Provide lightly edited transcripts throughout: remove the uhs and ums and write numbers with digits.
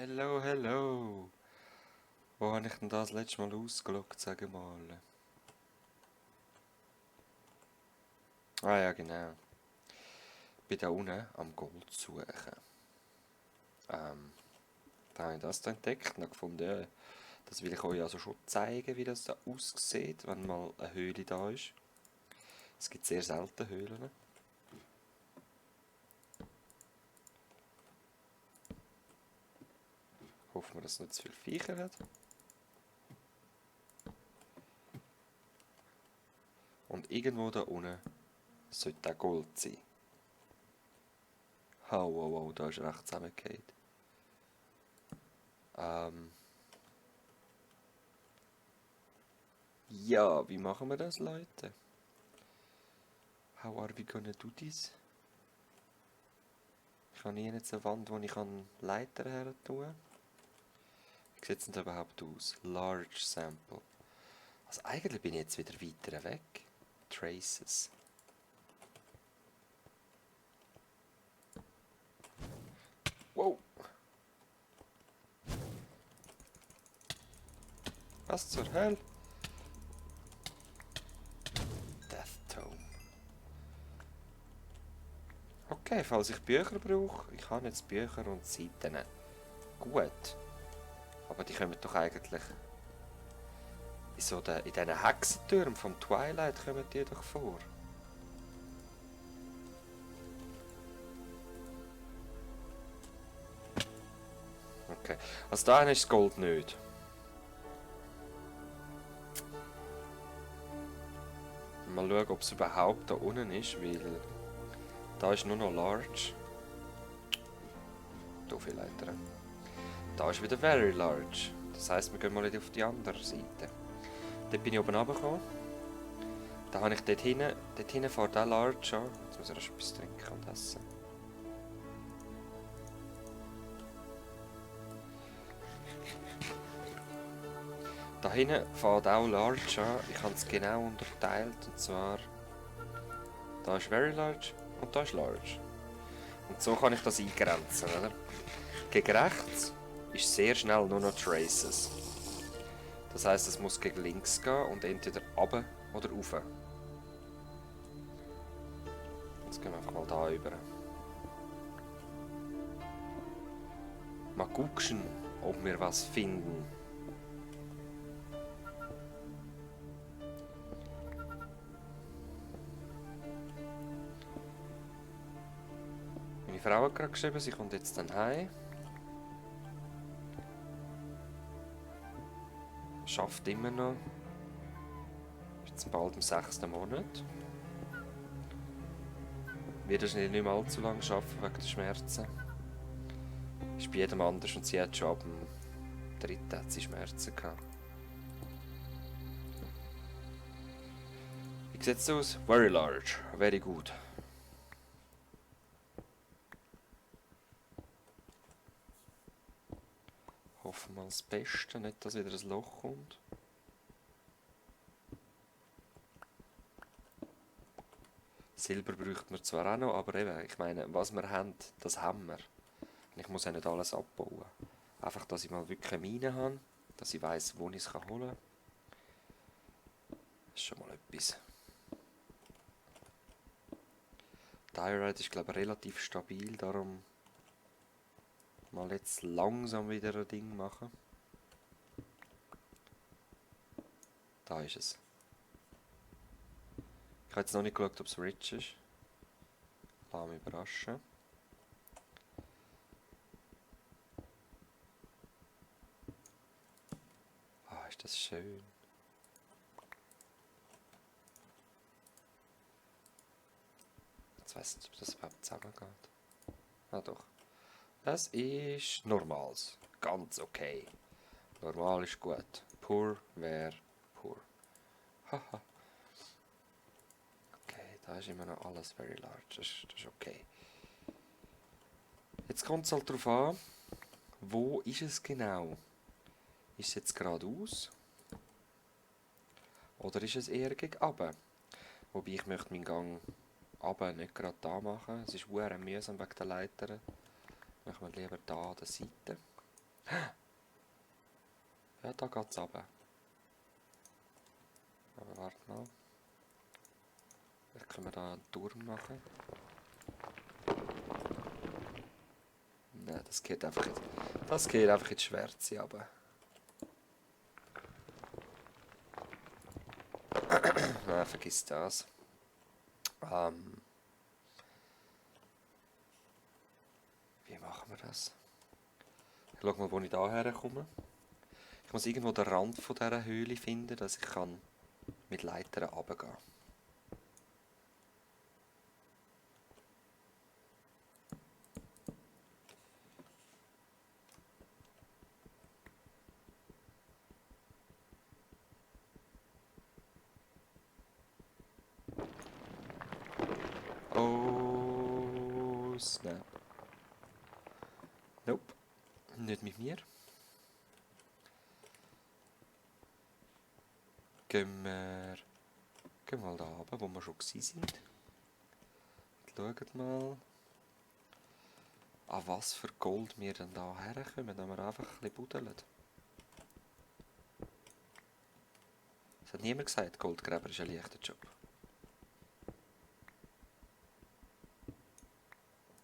Hello, hello. Wo habe ich denn das letzte Mal ausgelockt, sag mal? Ah ja, genau. Bin da unten am Gold suchen. Da habe ich das da entdeckt und habe gefunden, ja, das will ich euch also schon zeigen, wie das da aussieht, wenn mal eine Höhle da ist. Es gibt sehr selten Höhlen. Hoffen wir, dass es nicht zu viele Viecher hat. Und irgendwo da unten sollte auch Gold sein. Oh, da ist recht zusammengefallen. Ja, wie machen wir das, Leute? How are we gonna do this? Ich habe hier jetzt eine Wand, wo ich Leiter her tun kann. Wie sieht es denn überhaupt aus? Large Sample. Also eigentlich bin ich jetzt wieder weiter weg. Traces. Wow! Was zur Hölle? Death Tome. Okay, falls ich Bücher brauche, ich habe jetzt Bücher und Seiten. Gut. Aber die kommen doch eigentlich in diesen Hexentürmen vom Twilight kommen die doch vor. Okay. Also da ist das Gold nicht. Mal schauen, ob es überhaupt da unten ist, weil da ist nur noch Large. Da viel Leiter. Da ist wieder Very Large. Das heisst, wir gehen mal auf die andere Seite. Dort bin ich oben runtergekommen. Da habe ich dort hinten vor der Large an. Jetzt muss ich erst etwas trinken und essen. Da hinten fährt auch Large an. Ich habe es genau unterteilt. Und zwar, da ist Very Large und da ist Large. Und so kann ich das eingrenzen, oder? Gegen rechts ist sehr schnell nur noch Traces. Das heisst, es muss gegen links gehen und entweder runter oder rauf. Jetzt gehen wir einfach mal da rüber. Mal gucken, ob wir was finden. Meine Frau hat gerade geschrieben, sie kommt jetzt dann heim. Schafft immer noch. Ist jetzt bald im 6. Monat. Wird wahrscheinlich nicht mehr allzu lange arbeiten wegen der Schmerzen. Ist bei jedem anders und sie hat schon ab dem 3. hat sie Schmerzen gehabt. Wie sieht es aus? Very large. Very good. Hoffen wir das Beste, nicht dass wieder ein Loch kommt. Silber bräuchten wir zwar auch noch, aber eben, ich meine, was wir haben, das haben wir. Und ich muss ja nicht alles abbauen. Einfach, dass ich mal wirklich eine Mine habe, dass ich weiss, wo ich es holen kann. Das ist schon mal etwas. Diorite ist, glaube ich, relativ stabil, darum mal jetzt langsam wieder ein Ding machen. Da ist es. Ich habe jetzt noch nicht geschaut, ob es rich ist. Lass mich überraschen. Ah, ist das schön. Jetzt weiss ich nicht, ob das überhaupt zusammengeht. Ah doch. Das ist normals. Ganz okay. Normal ist gut. Pur wäre pur. Haha. Okay, da ist immer noch alles very large. Das ist okay. Jetzt kommt es halt darauf an, wo ist es genau? Ist es jetzt geradeaus? Oder ist es eher gegen runter? Wobei ich möchte meinen Gang runter nicht gerade da machen. Es ist sehr mühsam wegen der Leiter. Machen wir lieber da an der Seite. Ja, da geht's runter. Aber warte mal. Vielleicht können wir da einen Turm machen. Nein, das geht einfach in, das geht einfach in die Schwärze runter. Nein, vergiss das. Wie machen wir das? Ich schau mal, wo ich da herkomme. Ich muss irgendwo den Rand von dieser Höhle finden, dass ich kann mit Leitern runtergehen kann. Oh, snap. Nope, nicht mit mir. Gehen wir mal da runter, wo wir schon sind. Schauen mal, an was für Gold wir denn da herkommen, wenn wir einfach ein bisschen buddeln. Es hat niemand gesagt, Goldgräber ist ein leichter Job.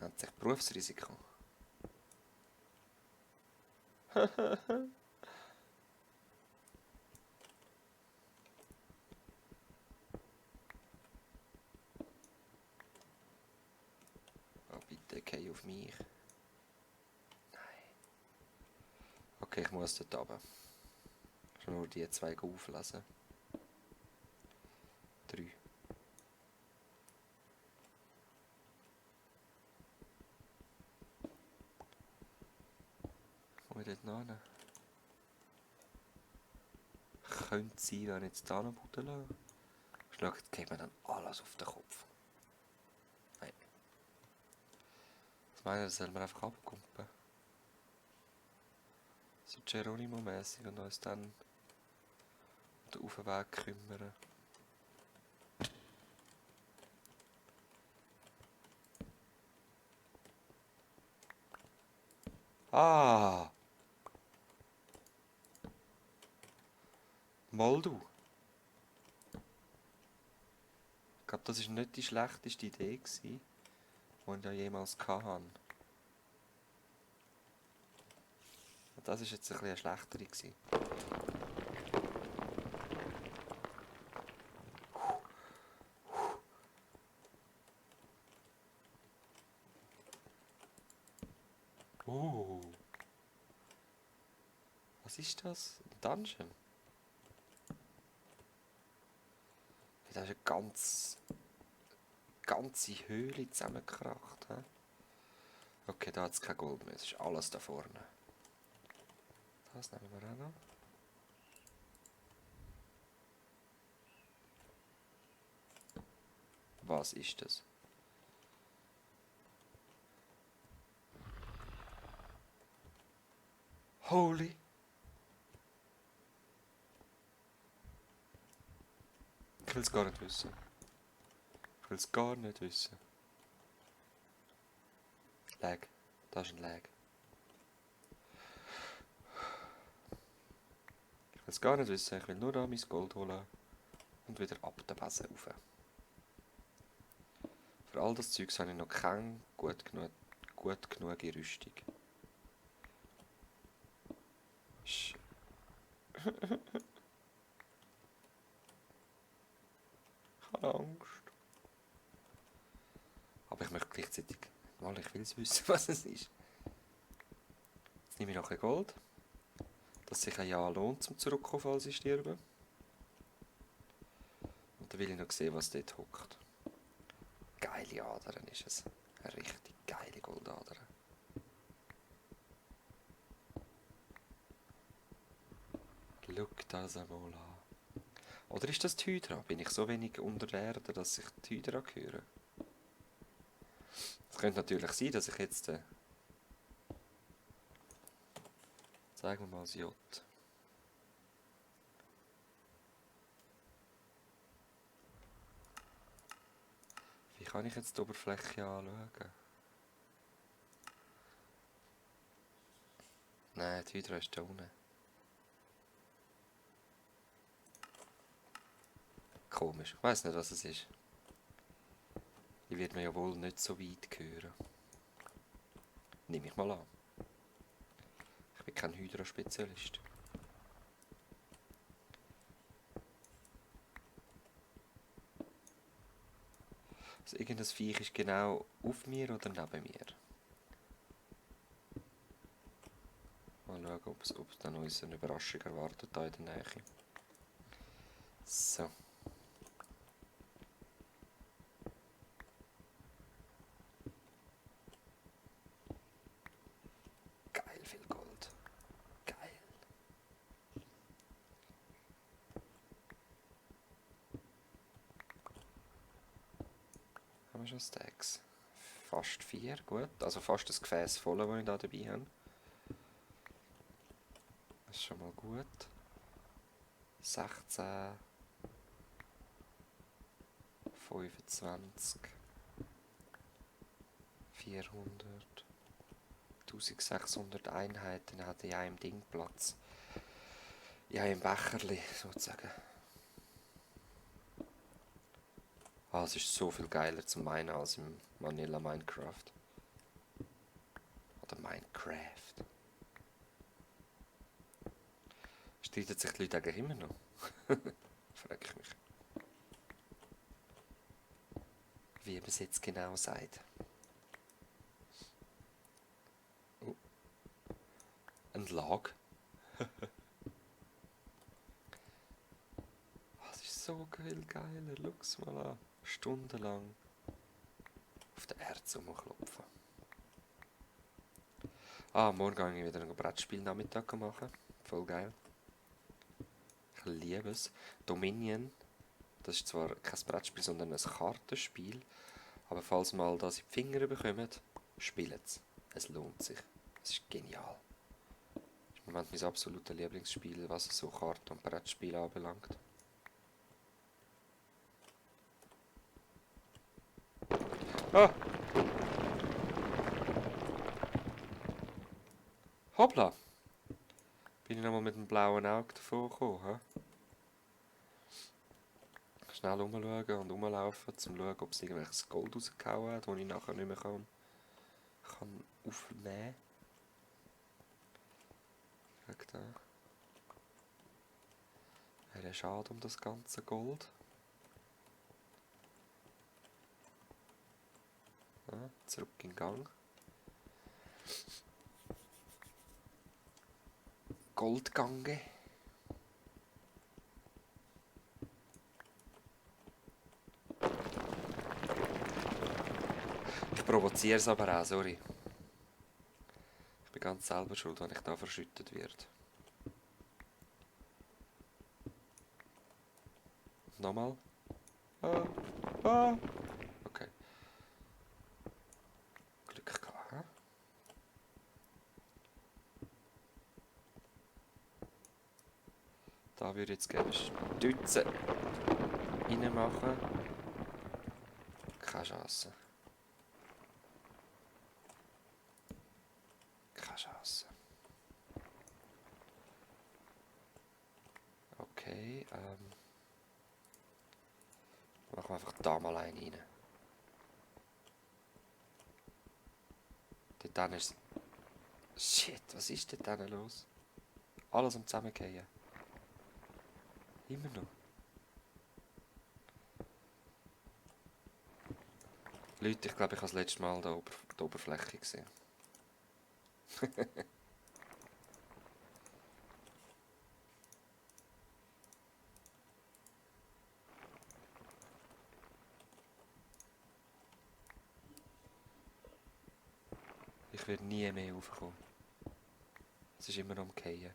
Nennt sich Berufsrisiko. Oh, bitte, geh auf mich. Nein. Okay, ich muss dort runter. Ich muss nur die zwei auflesen. 3. Wo ich dort noch hin? Könnte sein, wenn ich jetzt da noch buddeln. Schlägt, geht mir dann alles auf den Kopf. Nein. Das meine ich, das sollen wir einfach abkumpen. So Geronimo-mässig und uns dann um den Aufweg kümmern. Ah! Mal du! Ich glaube, das war nicht die schlechteste Idee, die ich da jemals hatte. Das war jetzt ein bisschen eine schlechtere. Oh! Was ist das? Ein Dungeon? Da ist eine ganze Höhle zusammengekracht. He? Okay, da hat es kein Gold mehr. Es ist alles da vorne. Das nehmen wir auch noch. Was ist das? Holy! Ich will es gar nicht wissen. Ich will es gar nicht wissen. Lag. Das ist ein Lag. Ich will es gar nicht wissen. Ich will nur da mein Gold holen. Und wieder ab den Besen rauf. Für all das Zeugs habe ich noch keine gut genug Rüstung. Ich habe Angst. Aber ich möchte gleichzeitig... Mal, ich will es wissen, was es ist. Jetzt nehme ich noch ein Gold. Dass sich ein Jahr lohnt, zum Zurückkommen, falls ich sterbe. Und dann will ich noch sehen, was dort hockt. Geile Adern ist es. Eine richtig geile Goldader. Schau das einmal an. Oder ist das die Hydra? Bin ich so wenig unter der Erde, dass ich die Hydra höre? Es könnte natürlich sein, dass ich jetzt... Sagen wir mal das J. Wie kann ich jetzt die Oberfläche anschauen? nein, die Hydra ist da unten. Komisch, ich weiss nicht, was es ist. Die wird mir ja wohl nicht so weit hören. Nehme ich mal an. Ich bin kein Hydra-Spezialist. Also irgendein Viech ist genau auf mir oder neben mir. Mal schauen, ob es dann uns eine Überraschung erwartet da in der Nähe. So. Geil, viel Gold. Geil. Haben wir schon Stacks? Fast 4, gut. Also fast das Gefäß voll, das ich da dabei habe. Das ist schon mal gut. 16. 25. 400. 1600 Einheiten hat in einem Ding Platz. In einem Becherli, sozusagen. Ah, es ist so viel geiler zum Meinen als im Vanilla Minecraft. Oder Minecraft. Streiten sich die Leute eigentlich immer noch? Frag ich mich. Wie man es jetzt genau sagt. Oh. Ein Lag. Das ist so viel geiler. Schau's mal an. Stundenlang auf der Erz rumklopfen. Ah, morgen gehe ich wieder einen Brettspielnachmittag machen. Voll geil. Ich liebe es. Dominion. Das ist zwar kein Brettspiel, sondern ein Kartenspiel. Aber falls mal das in die Finger bekommt, spielt es. Es lohnt sich. Es ist genial. Das ist im Moment mein absolutes Lieblingsspiel, was so Karten- und Brettspiele anbelangt. Ah! Hoppla! Bin ich nochmal mit dem blauen Auge davon gekommen, hä? Schnell rumschauen und rumlaufen, um zu schauen, ob es irgendwelches Gold rausgehauen hat, das ich nachher nicht mehr kann aufnehmen. Schau da. Wäre schade um das ganze Gold. Ja, zurück in Gang. Goldgange. Ich provoziere es aber auch, sorry. Ich bin ganz selber schuld, wenn ich da verschüttet werde. Nochmal. Ah. Ah. Okay. Glück gehabt, hä? Da würde ich jetzt gerne Stütze reinmachen. Keine Chance. Keine Chance. Okay, machen wir einfach da mal einen rein. Dort dann ist... Shit, was ist dort dann los? Alles am Zusammengehen. Immer noch. Leute, ich glaube, ich habe das letzte Mal da die Oberfläche gesehen. Ich werde nie mehr raufkommen. Es ist immer noch am Fallen.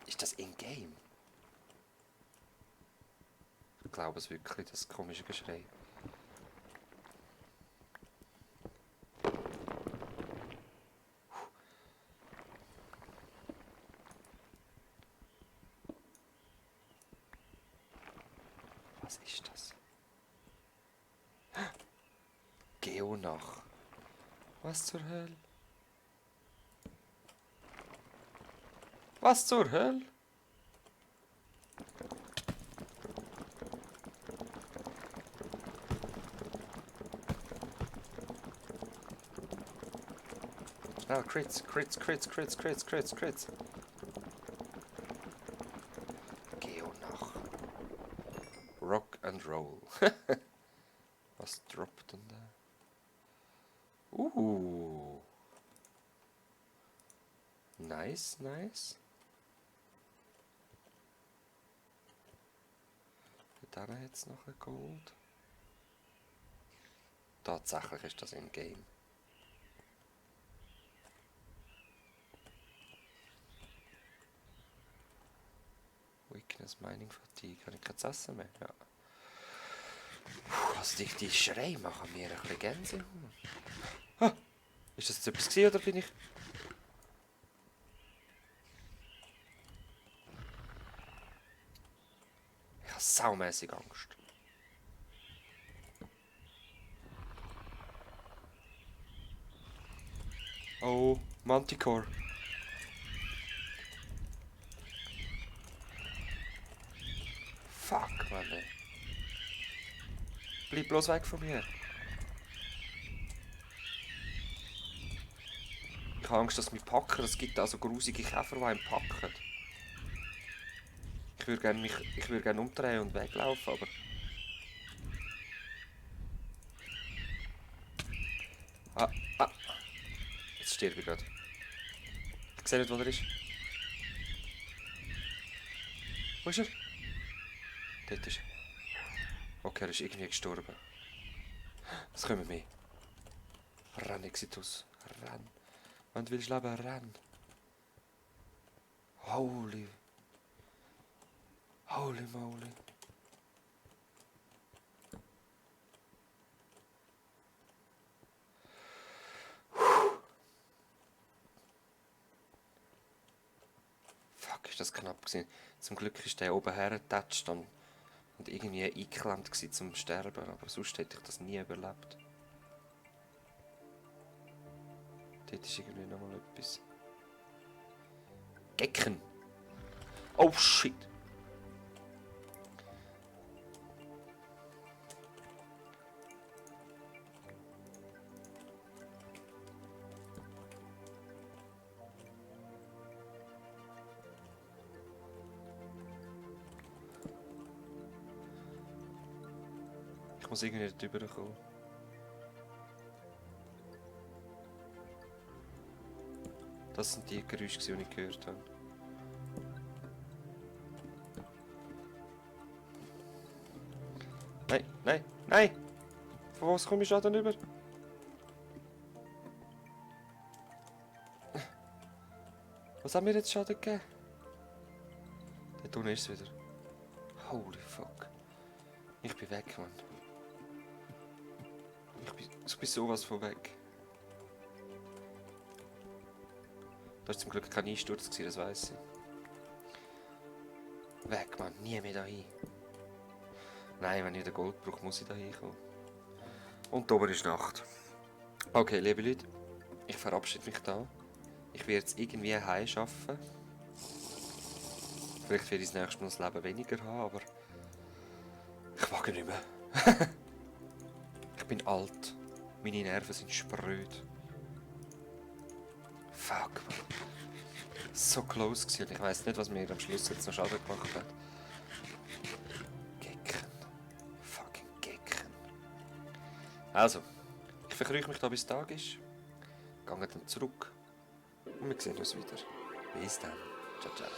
Ist das in-game? Ich glaube es wirklich, das komische Geschrei. Was ist das? Geonach. Was zur Hölle? Was zur Hölle? Schnell, Crits. Geo nach. Rock and Roll. Was droppt denn da? Nice. Da jetzt noch ein Gold. Tatsächlich ist das im Game. Weakness, Mining Fatigue. Habe ich kein Essen mehr? Ja. Also die Schreie machen mir ein bisschen Gänsehaut. Ah, ist das jetzt etwas gewesen, oder bin ich... Ich habe saumässig Angst. Oh, Manticore. Fuck, Mann. Ey. Bleib bloß weg von mir. Ich habe Angst, dass mich packen. Es gibt also grusige Käfer, die einen packen. Ich würde gerne umdrehen und weglaufen, aber... Ah. Jetzt sterbe ich gerade. Ich sehe nicht, wo er ist. Wo ist er? Dort ist er. Okay, er ist irgendwie gestorben. Es kommen mehr. Renn, Exitus. Renn. Wenn du willst leben, renn. Holy moly. Fuck, ist das knapp gewesen. Zum Glück ist der oben hergetatscht und irgendwie eingeklemmt gewesen zum Sterben, aber sonst hätte ich das nie überlebt. Dort ist irgendwie nochmal etwas. Gecken! Oh shit! Ich muss irgendwie nicht rüberkommen. Das sind die Geräusche, die ich gehört habe. Nein! Von was komme ich da denn rüber? Was haben wir jetzt Schaden gegeben? Dort unten ist es wieder. Holy fuck. Ich bin weg, Mann. Ich bin sowas von weg. Da war zum Glück kein Einsturz, das weiss ich. Weg, Mann. Nie mehr dahin. Nein, wenn ich den Gold brauche, muss ich dahin kommen. Und oben ist Nacht. Okay, liebe Leute. Ich verabschiede mich da. Ich werde jetzt irgendwie heim schaffen. Vielleicht werde ich das nächste Mal das Leben weniger haben, aber... Ich wage nicht mehr. Ich bin alt. Meine Nerven sind spröd. Fuck, man. So close gewesen. Ich weiss nicht, was mir am Schluss jetzt noch Schaden gemacht hat. Gecken. Fucking Gecken. Also, ich verkrüche mich da bis Tag ist. Gehe dann zurück. Und wir sehen uns wieder. Bis dann. Ciao, ciao.